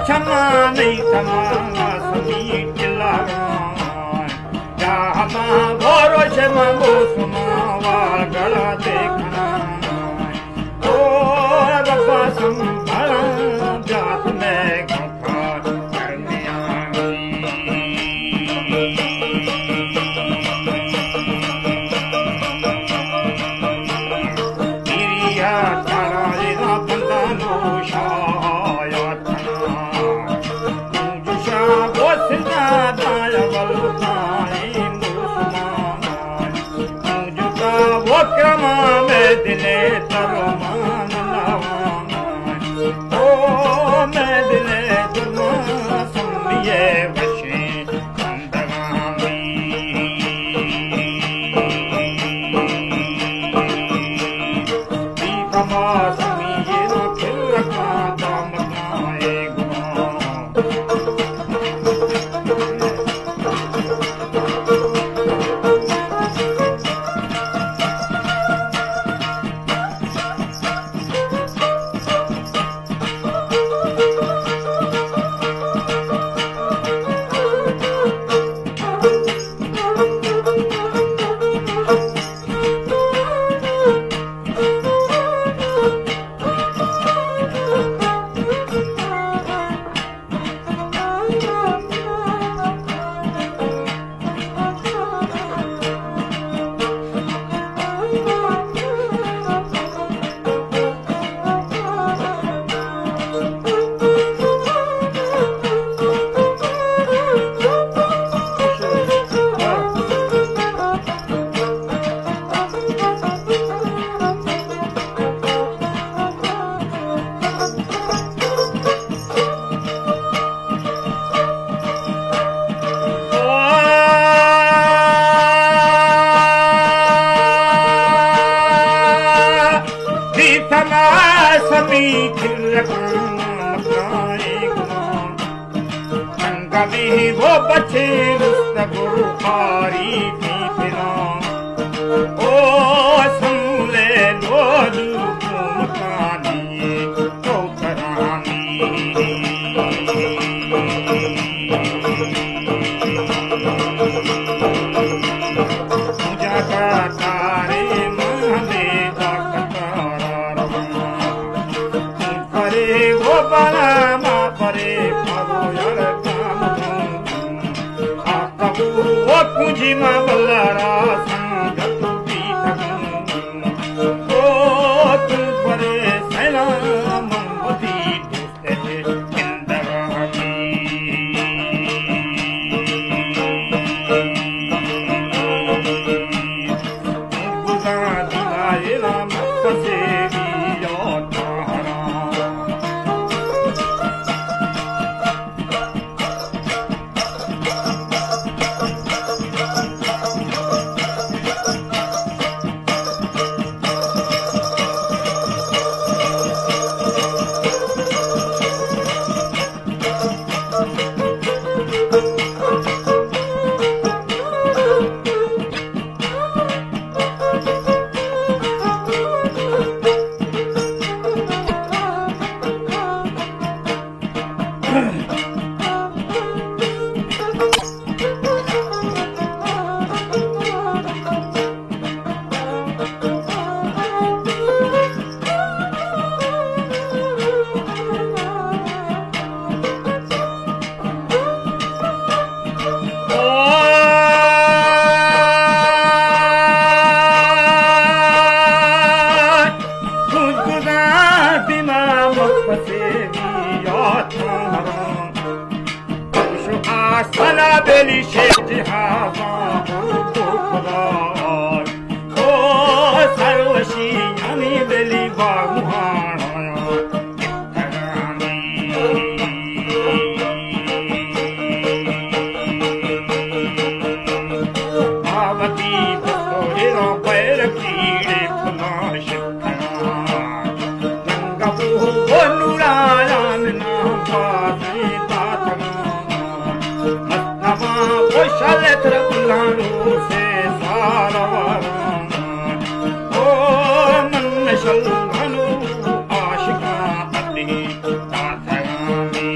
क्षमा नहीं क्षमा समी चिल्ला या हमा भोरो क्षमा बोसमा वाल गला देखना ओ रब्बा संभाला जात में गफा करने गिरिया तारा लेना बंदा नोशा क्रमा में दिले तरमान ओ मैं दिले तुमा सुनिए वशे अंदगामी दीपमा सुनिए न फिर रखा दाम नाए गुना समी कभी वो बचे गुरु पारी की फिरा ओ सुले लोलू मकानी तो करानी जगा तारे महले परे वो बना मा परे पगो यार काम आ कबू वो कुंजी मा बल्लारा संगत पीठू ओ तू परे सैला मंगोती दोस्ते इंदरामी बुगा दिलाए राम कसे सना बेली शेख हावा ओ सर्वशी यानी बेली बागुहान आवती बसोरे पैर कीड़े फुला शिखरा गंगा नुरायान ना पाते Shall se मुसलमानों आशिका अति ताथगामी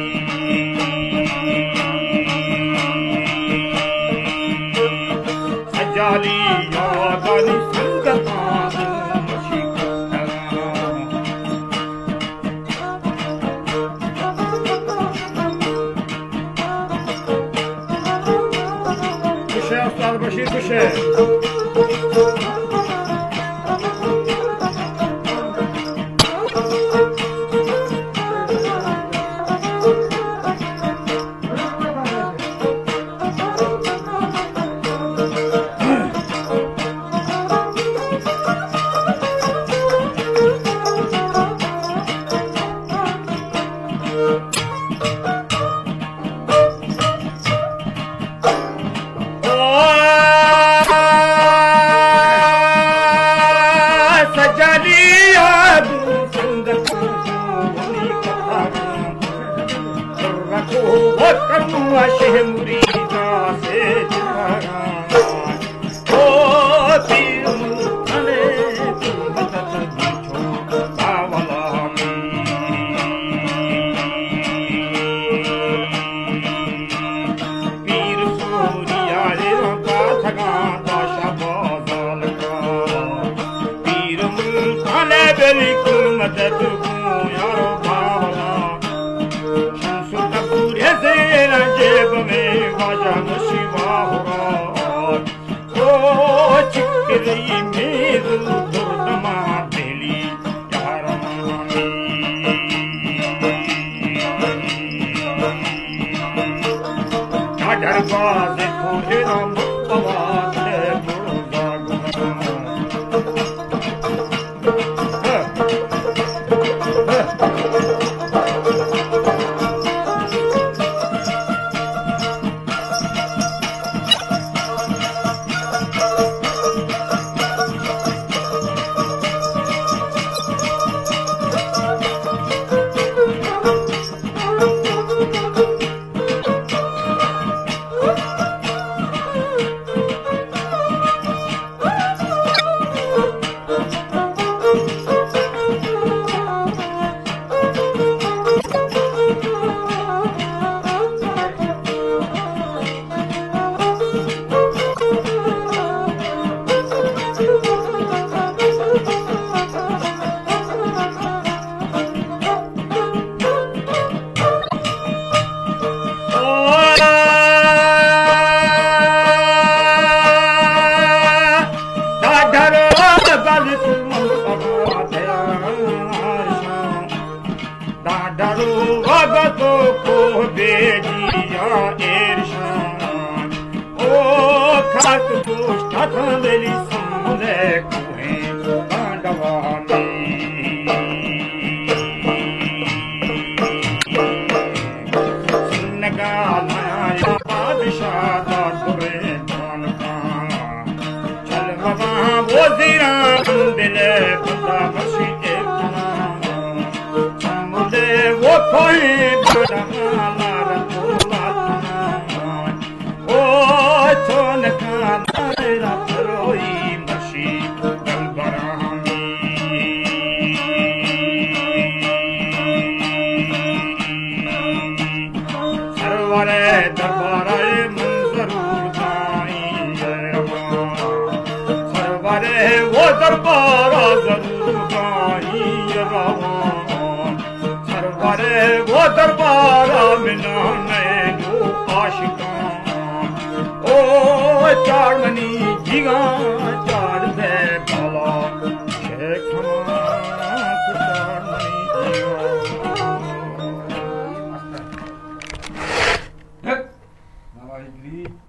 Nalai